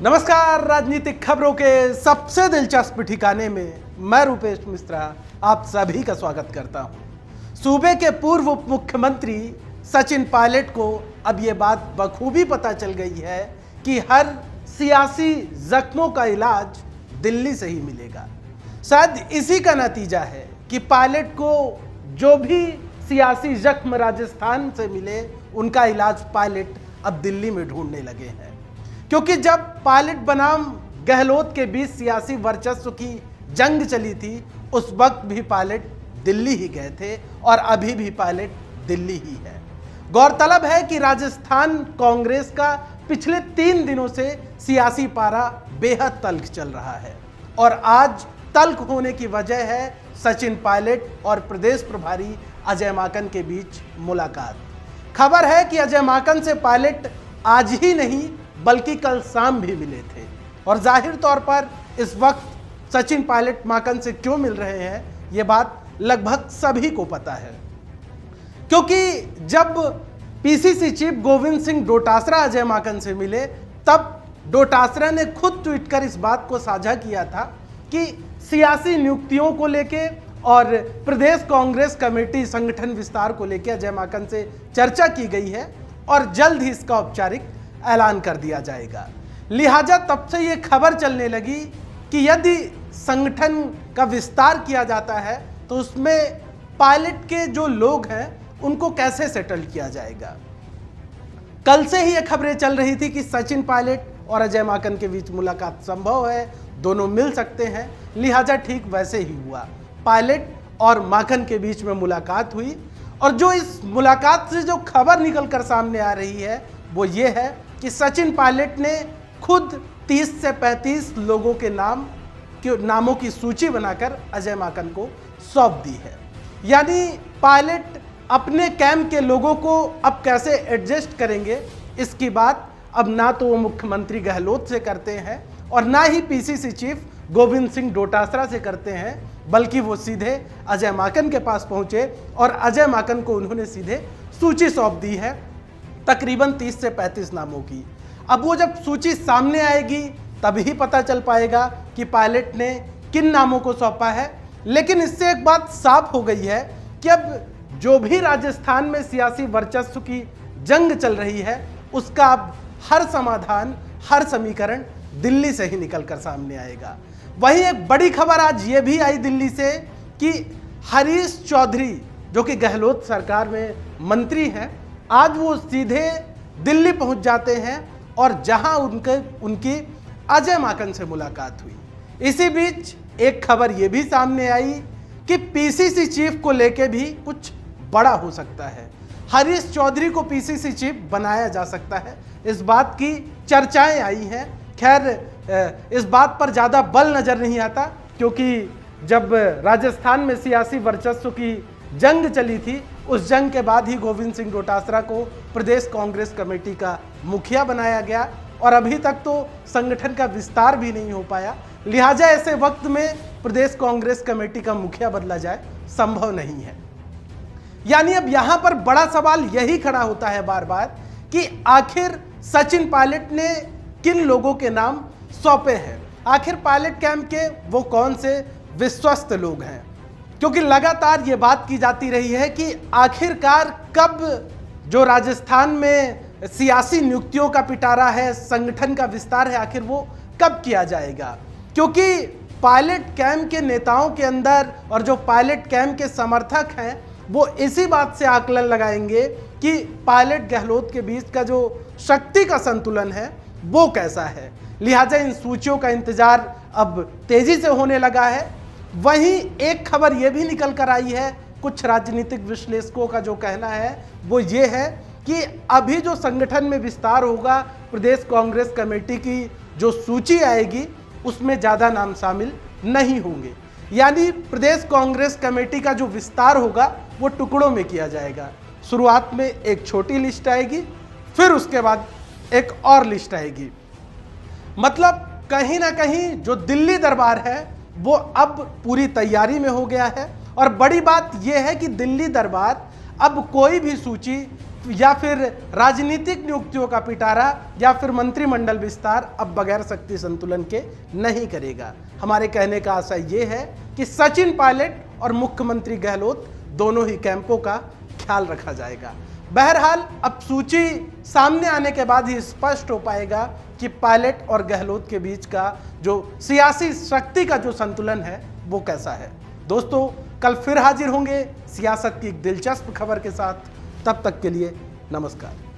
नमस्कार। राजनीतिक खबरों के सबसे दिलचस्प ठिकाने में मैं रूपेश मिश्रा आप सभी का स्वागत करता हूं। सूबे के पूर्व उप मुख्यमंत्री सचिन पायलट को अब यह बात बखूबी पता चल गई है कि हर सियासी जख्मों का इलाज दिल्ली से ही मिलेगा। शायद इसी का नतीजा है कि पायलट को जो भी सियासी जख्म राजस्थान से मिले उनका इलाज पायलट अब दिल्ली में ढूंढने लगे हैं। क्योंकि जब पायलट बनाम गहलोत के बीच सियासी वर्चस्व की जंग चली थी उस वक्त भी पायलट दिल्ली ही गए थे और अभी भी पायलट दिल्ली ही है। गौरतलब है कि राजस्थान कांग्रेस का पिछले 3 दिनों से सियासी पारा बेहद तल्ख चल रहा है और आज तल्ख होने की वजह है सचिन पायलट और प्रदेश प्रभारी अजय माकन के बीच मुलाकात। खबर है कि अजय माकन से पायलट आज ही नहीं बल्कि कल शाम भी मिले थे और जाहिर तौर पर इस वक्त सचिन पायलट माकन से क्यों मिल रहे हैं ये बात लगभग सभी को पता है। क्योंकि जब पीसीसी चीफ गोविंद सिंह डोटासरा अजय माकन से मिले तब डोटासरा ने खुद ट्वीट कर इस बात को साझा किया था कि सियासी नियुक्तियों को लेके और प्रदेश कांग्रेस कमेटी संगठन विस्तार को लेकर अजय माकन से चर्चा की गई है और जल्द ही इसका औपचारिक ऐलान कर दिया जाएगा। लिहाजा तब से ये खबर चलने लगी कि यदि संगठन का विस्तार किया जाता है तो उसमें पायलट के जो लोग हैं उनको कैसे सेटल किया जाएगा। कल से ही ये खबरें चल रही थी कि सचिन पायलट और अजय माकन के बीच मुलाकात संभव है, दोनों मिल सकते हैं। लिहाजा ठीक वैसे ही हुआ, पायलट और माकन के बीच में मुलाकात हुई और जो इस मुलाकात से जो खबर निकल कर सामने आ रही है वो ये है कि सचिन पायलट ने खुद 30 से 35 लोगों के नामों की सूची बनाकर अजय माकन को सौंप दी है। यानी पायलट अपने कैंप के लोगों को अब कैसे एडजस्ट करेंगे इसकी बात अब ना तो वो मुख्यमंत्री गहलोत से करते हैं और ना ही पीसीसी चीफ गोविंद सिंह डोटासरा से करते हैं, बल्कि वो सीधे अजय माकन के पास पहुंचे और अजय माकन को उन्होंने सीधे सूची सौंप दी है तकरीबन 30 से 35 नामों की। अब वो जब सूची सामने आएगी तभी पता चल पाएगा कि पायलट ने किन नामों को सौंपा है। लेकिन इससे एक बात साफ हो गई है कि अब जो भी राजस्थान में सियासी वर्चस्व की जंग चल रही है उसका अब हर समाधान, हर समीकरण दिल्ली से ही निकल कर सामने आएगा। वहीं एक बड़ी खबर आज ये भी आई दिल्ली से कि हरीश चौधरी जो कि गहलोत सरकार में मंत्री हैं, आज वो सीधे दिल्ली पहुंच जाते हैं और जहां उनकी अजय माकन से मुलाकात हुई। इसी बीच एक खबर ये भी सामने आई कि पीसीसी चीफ को लेके भी कुछ बड़ा हो सकता है। हरीश चौधरी को पीसीसी चीफ बनाया जा सकता है, इस बात की चर्चाएं आई हैं। खैर इस बात पर ज़्यादा बल नज़र नहीं आता क्योंकि जब राजस्थान में सियासी वर्चस्व की जंग चली थी उस जंग के बाद ही गोविंद सिंह डोटासरा को प्रदेश कांग्रेस कमेटी का मुखिया बनाया गया और अभी तक तो संगठन का विस्तार भी नहीं हो पाया। लिहाजा ऐसे वक्त में प्रदेश कांग्रेस कमेटी का मुखिया बदला जाए संभव नहीं है। यानी अब यहां पर बड़ा सवाल यही खड़ा होता है बार बार कि आखिर सचिन पायलट ने किन लोगों के नाम सौंपे हैं, आखिर पायलट कैंप के वो कौन से विश्वस्त लोग हैं। क्योंकि लगातार ये बात की जाती रही है कि आखिरकार कब जो राजस्थान में सियासी नियुक्तियों का पिटारा है, संगठन का विस्तार है, आखिर वो कब किया जाएगा। क्योंकि पायलट कैंप के नेताओं के अंदर और जो पायलट कैंप के समर्थक हैं वो इसी बात से आकलन लगाएंगे कि पायलट गहलोत के बीच का जो शक्ति का संतुलन है वो कैसा है। लिहाजा इन सूचियों का इंतजार अब तेजी से होने लगा है। वहीं एक खबर यह भी निकल कर आई है, कुछ राजनीतिक विश्लेषकों का जो कहना है वो ये है कि अभी जो संगठन में विस्तार होगा, प्रदेश कांग्रेस कमेटी की जो सूची आएगी उसमें ज़्यादा नाम शामिल नहीं होंगे। यानी प्रदेश कांग्रेस कमेटी का जो विस्तार होगा वो टुकड़ों में किया जाएगा। शुरुआत में एक छोटी लिस्ट आएगी, फिर उसके बाद एक और लिस्ट आएगी। मतलब कहीं ना कहीं जो दिल्ली दरबार है वो अब पूरी तैयारी में हो गया है और बड़ी बात यह है कि दिल्ली दरबार अब कोई भी सूची या फिर राजनीतिक नियुक्तियों का पिटारा या फिर मंत्रिमंडल विस्तार अब बगैर शक्ति संतुलन के नहीं करेगा। हमारे कहने का आशय ये है कि सचिन पायलट और मुख्यमंत्री गहलोत दोनों ही कैंपों का ख्याल रखा जाएगा। बहरहाल अब सूची सामने आने के बाद ही स्पष्ट हो पाएगा कि पायलट और गहलोत के बीच का जो सियासी शक्ति का जो संतुलन है वो कैसा है। दोस्तों, कल फिर हाजिर होंगे सियासत की एक दिलचस्प खबर के साथ। तब तक के लिए नमस्कार।